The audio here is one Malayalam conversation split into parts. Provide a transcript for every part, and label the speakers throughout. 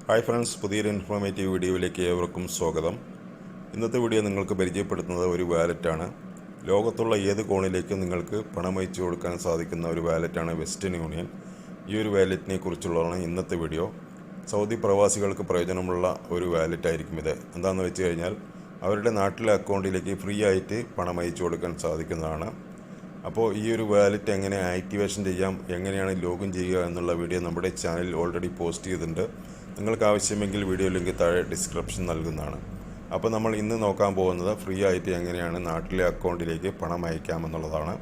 Speaker 1: ഹായ് ഫ്രണ്ട്സ്, പുതിയൊരു ഇൻഫോർമേറ്റീവ് വീഡിയോയിലേക്ക് ഏവർക്കും സ്വാഗതം. ഇന്നത്തെ വീഡിയോ നിങ്ങൾക്ക് പരിചയപ്പെടുത്തുന്നത് ഒരു വാലറ്റാണ്. ലോകത്തുള്ള ഏത് കോണിലേക്കും നിങ്ങൾക്ക് പണം അയച്ചു കൊടുക്കാൻ സാധിക്കുന്ന ഒരു വാലറ്റാണ് വെസ്റ്റേൺ യൂണിയൻ. ഈ ഒരു വാലറ്റിനെ കുറിച്ചുള്ളതാണ് ഇന്നത്തെ വീഡിയോ. സൗദി പ്രവാസികൾക്ക് പ്രയോജനമുള്ള ഒരു വാലറ്റായിരിക്കും ഇത്. എന്താണെന്ന് വെച്ച് കഴിഞ്ഞാൽ അവരുടെ നാട്ടിലെ അക്കൗണ്ടിലേക്ക് ഫ്രീ ആയിട്ട് പണം അയച്ചു കൊടുക്കാൻ സാധിക്കുന്നതാണ്. അപ്പോൾ ഈ ഒരു വാലറ്റ് എങ്ങനെ ആക്ടിവേഷൻ ചെയ്യാം, എങ്ങനെയാണ് ലോഗിൻ ചെയ്യുക എന്നുള്ള വീഡിയോ നമ്മുടെ ചാനലിൽ ഓൾറെഡി പോസ്റ്റ് ചെയ്തിട്ടുണ്ട്. നിങ്ങൾക്ക് ആവശ്യമെങ്കിൽ വീഡിയോ ലിങ്ക് താഴെ ഡിസ്ക്രിപ്ഷൻ നൽകുന്നതാണ്. അപ്പോൾ നമ്മൾ ഇന്ന് നോക്കാൻ പോകുന്നത് ഫ്രീ ആയിട്ട് എങ്ങനെയാണ് നാട്ടിലെ അക്കൗണ്ടിലേക്ക് പണം അയക്കാമെന്നുള്ളതാണ്.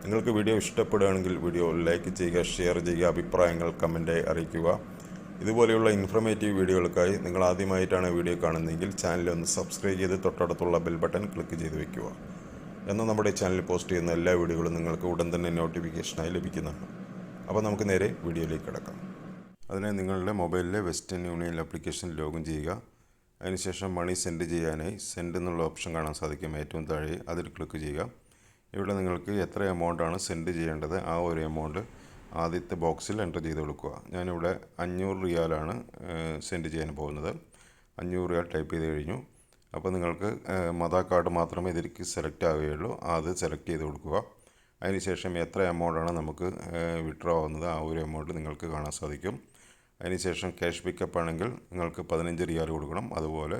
Speaker 1: നിങ്ങൾക്ക് വീഡിയോ ഇഷ്ടപ്പെടുകയാണെങ്കിൽ വീഡിയോ ലൈക്ക് ചെയ്യുക, ഷെയർ ചെയ്യുക, അഭിപ്രായങ്ങൾ കമൻറ്റായി അറിയിക്കുക. ഇതുപോലെയുള്ള ഇൻഫോർമേറ്റീവ് വീഡിയോകൾക്കായി നിങ്ങൾ ആദ്യമായിട്ടാണ് വീഡിയോ കാണുന്നതെങ്കിൽ ചാനൽ ഒന്ന് സബ്സ്ക്രൈബ് ചെയ്ത് തൊട്ടടുത്തുള്ള ബെൽ ബട്ടൺ ക്ലിക്ക് ചെയ്ത് വയ്ക്കുക. എന്നാൽ നമ്മുടെ ചാനലിൽ പോസ്റ്റ് ചെയ്യുന്ന എല്ലാ വീഡിയോകളും നിങ്ങൾക്ക് ഉടൻ തന്നെ നോട്ടിഫിക്കേഷനായി ലഭിക്കുന്നതാണ്. അപ്പോൾ നമുക്ക് നേരെ വീഡിയോയിലേക്ക് കിടക്കാം. അതിനെ നിങ്ങളുടെ മൊബൈലിലെ വെസ്റ്റേൺ യൂണിയൻ ആപ്ലിക്കേഷൻ ലോഗിൻ ചെയ്യുക. അതിനുശേഷം മണി സെൻഡ് ചെയ്യാനായി സെൻഡ് എന്നുള്ള ഓപ്ഷൻ കാണാൻ സാധിക്കും ഏറ്റവും താഴെ. അതിൽ ക്ലിക്ക് ചെയ്യുക. ഇവിടെ നിങ്ങൾക്ക് എത്ര എമൗണ്ടാണ് സെൻഡ് ചെയ്യേണ്ടത് ആ ഒരു എമൗണ്ട് ആദ്യത്തെ ബോക്സിൽ എൻ്റർ ചെയ്ത് കൊടുക്കുക. ഞാനിവിടെ 500 റിയാലാണ് സെൻഡ് ചെയ്യാൻ പോകുന്നത്. 500 റിയാൽ ടൈപ്പ് ചെയ്ത് കഴിഞ്ഞു. അപ്പോൾ നിങ്ങൾക്ക് മദാ കാർഡ് മാത്രമേ ഇതിലേക്ക് സെലക്ട് ആവുകയുള്ളൂ. അത് സെലക്ട് ചെയ്ത് കൊടുക്കുക. അതിനുശേഷം എത്ര എമൗണ്ടാണ് നമുക്ക് വിഡ്രോ ആവുന്നത് ആ ഒരു എമൗണ്ട് നിങ്ങൾക്ക് കാണാൻ സാധിക്കും. അതിനുശേഷം ക്യാഷ് പിക്കപ്പ് ആണെങ്കിൽ നിങ്ങൾക്ക് 15 റിയാൽ കൊടുക്കണം. അതുപോലെ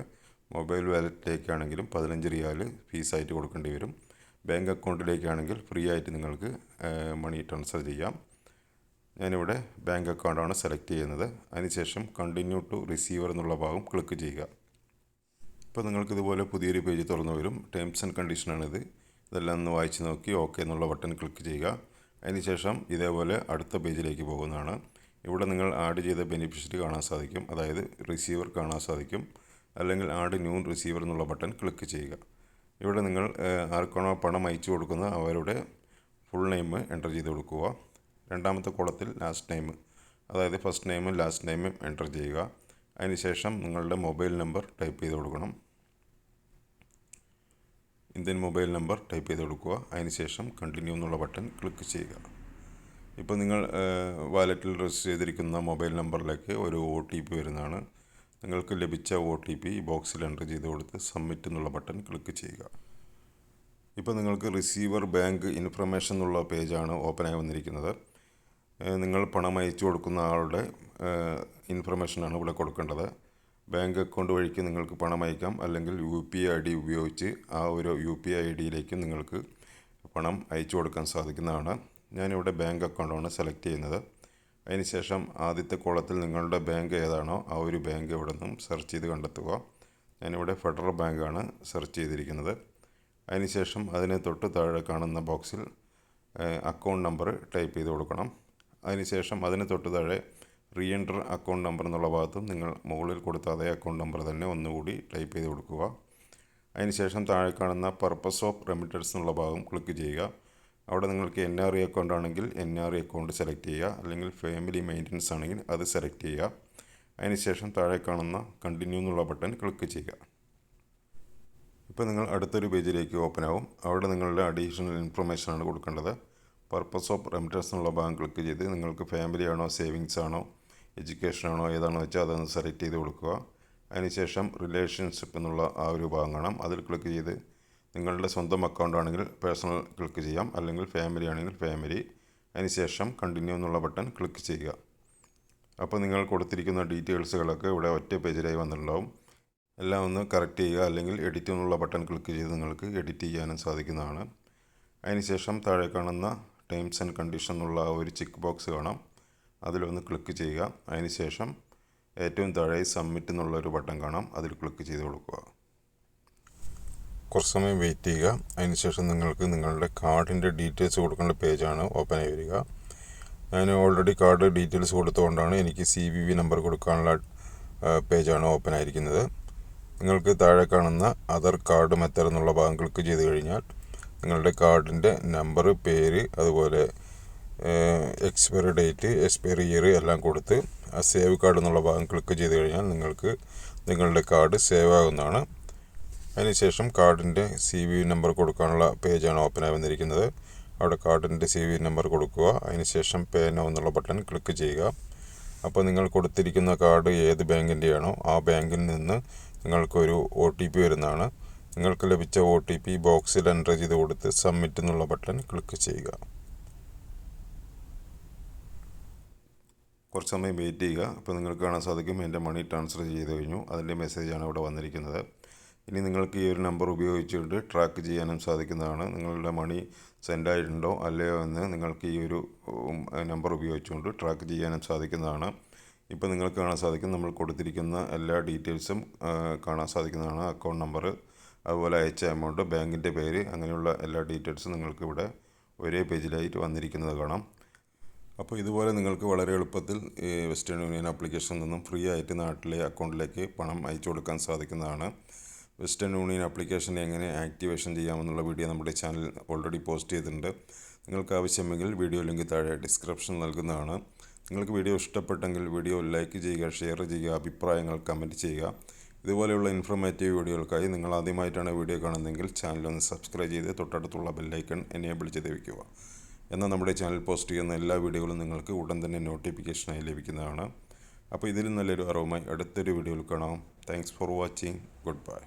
Speaker 1: മൊബൈൽ വാലറ്റിലേക്കാണെങ്കിലും 15 റിയാൽ ഫീസായിട്ട് കൊടുക്കേണ്ടി വരും. ബാങ്ക് അക്കൗണ്ടിലേക്കാണെങ്കിൽ ഫ്രീ ആയിട്ട് നിങ്ങൾക്ക് മണി ട്രാൻസ്ഫർ ചെയ്യാം. ഞാനിവിടെ ബാങ്ക് അക്കൗണ്ടാണ് സെലക്ട് ചെയ്യുന്നത്. അതിനുശേഷം കണ്ടിന്യൂ ടു റിസീവർ എന്നുള്ള ഭാഗം ക്ലിക്ക് ചെയ്യുക. ഇപ്പോൾ നിങ്ങൾക്ക് ഇതുപോലെ പുതിയൊരു പേജ് തുറന്നു വരും. ടേംസ് ആൻഡ് കണ്ടീഷനാണിത്. ഇതെല്ലാം ഒന്ന് വായിച്ച് നോക്കി ഓക്കെ എന്നുള്ള ബട്ടൺ ക്ലിക്ക് ചെയ്യുക. അതിനുശേഷം ഇതേപോലെ അടുത്ത പേജിലേക്ക് പോകുന്നതാണ്. ഇവിടെ നിങ്ങൾ ആഡ് ചെയ്ത ബെനിഫിഷ്യറി കാണാൻ സാധിക്കും, അതായത് റിസീവർ കാണാൻ സാധിക്കും. അല്ലെങ്കിൽ ആഡ് ന്യൂ റിസീവർ എന്നുള്ള ബട്ടൺ ക്ലിക്ക് ചെയ്യുക. ഇവിടെ നിങ്ങൾ ആർക്കാണോ പണം അയച്ചു കൊടുക്കുന്ന അവരുടെ ഫുൾ നെയിം എൻ്റർ ചെയ്ത് കൊടുക്കുക. രണ്ടാമത്തെ കോളത്തിൽ ലാസ്റ്റ് നെയിം, അതായത് ഫസ്റ്റ് നെയിമും ലാസ്റ്റ് നെയിമും എൻ്റർ ചെയ്യുക. അതിനുശേഷം നിങ്ങളുടെ മൊബൈൽ നമ്പർ ടൈപ്പ് ചെയ്ത് കൊടുക്കണം. ഇന്ത്യൻ മൊബൈൽ നമ്പർ ടൈപ്പ് ചെയ്ത് കൊടുക്കുക. അതിനുശേഷം കണ്ടിന്യൂ എന്നുള്ള ബട്ടൺ ക്ലിക്ക് ചെയ്യുക. ഇപ്പോൾ നിങ്ങൾ വാലറ്റിൽ രജിസ്റ്റർ ചെയ്തിരിക്കുന്ന മൊബൈൽ നമ്പറിലേക്ക് ഒരു OTP വരുന്നതാണ്. നിങ്ങൾക്ക് ലഭിച്ച OTP ഈ ബോക്സിൽ എൻ്റർ ചെയ്ത് കൊടുത്ത് സബ്മിറ്റ് എന്നുള്ള ബട്ടൺ ക്ലിക്ക് ചെയ്യുക. ഇപ്പോൾ നിങ്ങൾക്ക് റിസീവർ ബാങ്ക് ഇൻഫർമേഷൻ എന്നുള്ള പേജാണ് ഓപ്പണായി വന്നിരിക്കുന്നത്. നിങ്ങൾ പണം അയച്ചു കൊടുക്കുന്ന ആളുടെ ഇൻഫർമേഷനാണ് ഇവിടെ കൊടുക്കേണ്ടത്. ബാങ്ക് അക്കൗണ്ട് വഴിക്ക് നിങ്ങൾക്ക് പണം അയക്കാം, അല്ലെങ്കിൽ UPI ID ഉപയോഗിച്ച് ആ ഒരു UPI IDയിലേക്ക് നിങ്ങൾക്ക് പണം അയച്ചു കൊടുക്കാൻ സാധിക്കുന്നതാണ്. ഞാനിവിടെ ബാങ്ക് അക്കൗണ്ടാണ് സെലക്ട് ചെയ്യുന്നത്. അതിനുശേഷം ആദ്യത്തെ കോളത്തിൽ നിങ്ങളുടെ ബാങ്ക് ഏതാണോ ആ ഒരു ബാങ്ക് ഇവിടെ നിന്നും സെർച്ച് ചെയ്ത് കണ്ടെത്തുക. ഞാനിവിടെ ഫെഡറൽ ബാങ്കാണ് സെർച്ച് ചെയ്തിരിക്കുന്നത്. അതിനുശേഷം അതിന് തൊട്ട് താഴെ കാണുന്ന ബോക്സിൽ അക്കൗണ്ട് നമ്പർ ടൈപ്പ് ചെയ്ത് കൊടുക്കണം. അതിനുശേഷം അതിന് തൊട്ട് താഴെ റീ എൻ്റർ അക്കൗണ്ട് നമ്പർ എന്നുള്ള ഭാഗത്തും നിങ്ങൾ മുകളിൽ കൊടുത്ത അതേ അക്കൗണ്ട് നമ്പർ തന്നെ ഒന്നുകൂടി ടൈപ്പ് ചെയ്ത് കൊടുക്കുക. അതിനുശേഷം താഴെ കാണുന്ന പർപ്പസ് ഓഫ് റെമിറ്റൻസ് എന്നുള്ള ഭാഗം ക്ലിക്ക് ചെയ്യുക. അവിടെ നിങ്ങൾക്ക് NRE അക്കൗണ്ട് ആണെങ്കിൽ NRE അക്കൗണ്ട് സെലക്ട് ചെയ്യുക, അല്ലെങ്കിൽ ഫാമിലി മെയിൻ്റനൻസ് ആണെങ്കിൽ അത് സെലക്ട് ചെയ്യുക. അതിനുശേഷം താഴെ കാണുന്ന കണ്ടിന്യൂ എന്നുള്ള ബട്ടൺ ക്ലിക്ക് ചെയ്യുക. ഇപ്പോൾ നിങ്ങൾ അടുത്തൊരു പേജിലേക്ക് ഓപ്പൺ ആവും. അവിടെ നിങ്ങളുടെ അഡീഷണൽ ഇൻഫർമേഷനാണ് കൊടുക്കേണ്ടത്. പർപ്പസ് ഓഫ് റെമിറ്റൻസ് എന്നുള്ള ഭാഗം ക്ലിക്ക് ചെയ്ത് നിങ്ങൾക്ക് ഫാമിലി ആണോ, സേവിങ്സ് ആണോ, എഡ്യൂക്കേഷൻ ആണോ, ഏതാണോ വെച്ചാൽ അതൊന്ന് സെലക്ട് ചെയ്ത് കൊടുക്കുക. അതിനുശേഷം റിലേഷൻഷിപ്പ് എന്നുള്ള ആ ഒരു ഭാഗം കാണാം. അതിൽ ക്ലിക്ക് ചെയ്ത് നിങ്ങളുടെ സ്വന്തം അക്കൗണ്ട് ആണെങ്കിൽ പേഴ്സണൽ ക്ലിക്ക് ചെയ്യാം, അല്ലെങ്കിൽ ഫാമിലി ആണെങ്കിൽ ഫാമിലി. അതിനുശേഷം കണ്ടിന്യൂ എന്നുള്ള ബട്ടൺ ക്ലിക്ക് ചെയ്യുക. അപ്പോൾ നിങ്ങൾ കൊടുത്തിരിക്കുന്ന ഡീറ്റെയിൽസുകളൊക്കെ ഇവിടെ ഒറ്റ പേജിലായി വന്നിട്ടുണ്ടാവും. എല്ലാം ഒന്ന് കറക്റ്റ് ചെയ്യുക, അല്ലെങ്കിൽ എഡിറ്റ് എന്നുള്ള ബട്ടൺ ക്ലിക്ക് ചെയ്ത് നിങ്ങൾക്ക് എഡിറ്റ് ചെയ്യാനും സാധിക്കുന്നതാണ്. അതിനുശേഷം താഴെ കാണുന്ന ടേംസ് ആൻഡ് കണ്ടീഷൻ എന്നുള്ള ഒരു ചെക്ക് ബോക്സ് കാണാം. അതിലൊന്ന് ക്ലിക്ക് ചെയ്യുക. അതിനുശേഷം ഏറ്റവും താഴെ സബ്മിറ്റ് എന്നുള്ളൊരു ബട്ടൺ കാണാം. അതിൽ ക്ലിക്ക് ചെയ്ത് കൊടുക്കുക. കുറച്ച് സമയം വെയിറ്റ് ചെയ്യുക. അതിനുശേഷം നിങ്ങൾക്ക് നിങ്ങളുടെ കാർഡിൻ്റെ ഡീറ്റെയിൽസ് കൊടുക്കേണ്ട പേജാണ് ഓപ്പൺ ആയി വരിക. ഞാൻ ഓൾറെഡി കാർഡ് ഡീറ്റെയിൽസ് കൊടുത്തുകൊണ്ടാണ് എനിക്ക് CVV നമ്പർ കൊടുക്കാനുള്ള പേജാണ് ഓപ്പൺ ആയിരിക്കുന്നത്. നിങ്ങൾക്ക് താഴെ കാണുന്ന അതർ കാർഡ് മെത്തേഡ് എന്നുള്ള ഭാഗം ക്ലിക്ക് ചെയ്ത് കഴിഞ്ഞാൽ നിങ്ങളുടെ കാർഡിൻ്റെ നമ്പർ, പേര്, അതുപോലെ എക്സ്പയറി ഡേറ്റ്, എക്സ്പയറി ഇയർ എല്ലാം കൊടുത്ത് ആ സേവ് കാർഡ് എന്നുള്ള ഭാഗം ക്ലിക്ക് ചെയ്ത് കഴിഞ്ഞാൽ നിങ്ങൾക്ക് നിങ്ങളുടെ കാർഡ് സേവ് ആകുന്നതാണ്. അതിനുശേഷം കാർഡിൻ്റെ CVV നമ്പർ കൊടുക്കാനുള്ള പേജാണ് ഓപ്പണായി വന്നിരിക്കുന്നത്. അവിടെ കാർഡിൻ്റെ CVV നമ്പർ കൊടുക്കുക. അതിനുശേഷം പേ നൗ എന്നുള്ള ബട്ടൺ ക്ലിക്ക് ചെയ്യുക. അപ്പോൾ നിങ്ങൾ കൊടുത്തിരിക്കുന്ന കാർഡ് ഏത് ബാങ്കിൻ്റെയാണോ ആ ബാങ്കിൽ നിന്ന് നിങ്ങൾക്കൊരു OTP വരുന്നതാണ്. നിങ്ങൾക്ക് ലഭിച്ച OTP ബോക്സിൽ എൻ്റർ ചെയ്ത് കൊടുത്ത് സബ്മിറ്റ് എന്നുള്ള ബട്ടൺ ക്ലിക്ക് ചെയ്യുക. കുറച്ച് സമയം വെയിറ്റ് ചെയ്യുക. അപ്പോൾ നിങ്ങൾക്ക് കാണാൻ സാധിക്കും എൻ്റെ മണി ട്രാൻസ്ഫർ ചെയ്ത് കഴിഞ്ഞു. അതിൻ്റെ മെസ്സേജാണ് ഇവിടെ വന്നിരിക്കുന്നത്. ഇനി നിങ്ങൾക്ക് ഈ ഒരു നമ്പർ ഉപയോഗിച്ചുകൊണ്ട് ട്രാക്ക് ചെയ്യാനും സാധിക്കുന്നതാണ്. നിങ്ങളുടെ മണി സെൻഡ് ആയിട്ടുണ്ടോ അല്ലയോ എന്ന് നിങ്ങൾക്ക് ഈ ഒരു നമ്പർ ഉപയോഗിച്ചുകൊണ്ട് ട്രാക്ക് ചെയ്യാനും സാധിക്കുന്നതാണ്. ഇപ്പോൾ നിങ്ങൾക്ക് കാണാൻ സാധിക്കും നമ്മൾ കൊടുത്തിരിക്കുന്ന എല്ലാ ഡീറ്റെയിൽസും കാണാൻ സാധിക്കുന്നതാണ്. അക്കൗണ്ട് നമ്പർ, അതുപോലെ അയച്ച എമൗണ്ട്, ബാങ്കിൻ്റെ പേര്, അങ്ങനെയുള്ള എല്ലാ ഡീറ്റെയിൽസും നിങ്ങൾക്ക് ഇവിടെ ഒരേ പേജിലായിട്ട് വന്നിരിക്കുന്നത് കാണാം. അപ്പോൾ ഇതുപോലെ നിങ്ങൾക്ക് വളരെ എളുപ്പത്തിൽ വെസ്റ്റേൺ യൂണിയൻ ആപ്ലിക്കേഷനിൽ നിന്നും ഫ്രീ ആയിട്ട് നാട്ടിലെ അക്കൗണ്ടിലേക്ക് പണം അയച്ചു കൊടുക്കാൻ സാധിക്കുന്നതാണ്. വെസ്റ്റേൺ യൂണിയൻ ആപ്ലിക്കേഷൻ എങ്ങനെ ആക്ടിവേഷൻ ചെയ്യാമെന്നുള്ള വീഡിയോ നമ്മുടെ ചാനൽ ഓൾറെഡി പോസ്റ്റ് ചെയ്തിട്ടുണ്ട്. നിങ്ങൾക്ക് ആവശ്യമെങ്കിൽ വീഡിയോ ലിങ്ക് താഴെ ഡിസ്ക്രിപ്ഷൻ നൽകുന്നതാണ്. നിങ്ങൾക്ക് വീഡിയോ ഇഷ്ടപ്പെട്ടെങ്കിൽ വീഡിയോ ലൈക്ക് ചെയ്യുക, ഷെയർ ചെയ്യുക, അഭിപ്രായങ്ങൾ കമൻറ്റ് ചെയ്യുക. ഇതുപോലെയുള്ള ഇൻഫോർമേറ്റീവ് വീഡിയോകൾക്കായി നിങ്ങൾ ആദ്യമായിട്ടാണ് വീഡിയോ കാണുന്നതെങ്കിൽ ചാനലൊന്ന് സബ്സ്ക്രൈബ് ചെയ്ത് തൊട്ടടുത്തുള്ള ബെല്ലൈക്കൺ എനേബിൾ ചെയ്ത് വയ്ക്കുക. എന്നാൽ നമ്മുടെ ചാനൽ പോസ്റ്റ് ചെയ്യുന്ന എല്ലാ വീഡിയോകളും നിങ്ങൾക്ക് ഉടൻ തന്നെ നോട്ടിഫിക്കേഷനായി ലഭിക്കുന്നതാണ്. അപ്പോൾ ഇതിലും നല്ലൊരു അറിവുമായി അടുത്തൊരു വീഡിയോയിൽ കാണാം. Thanks for watching. Good bye.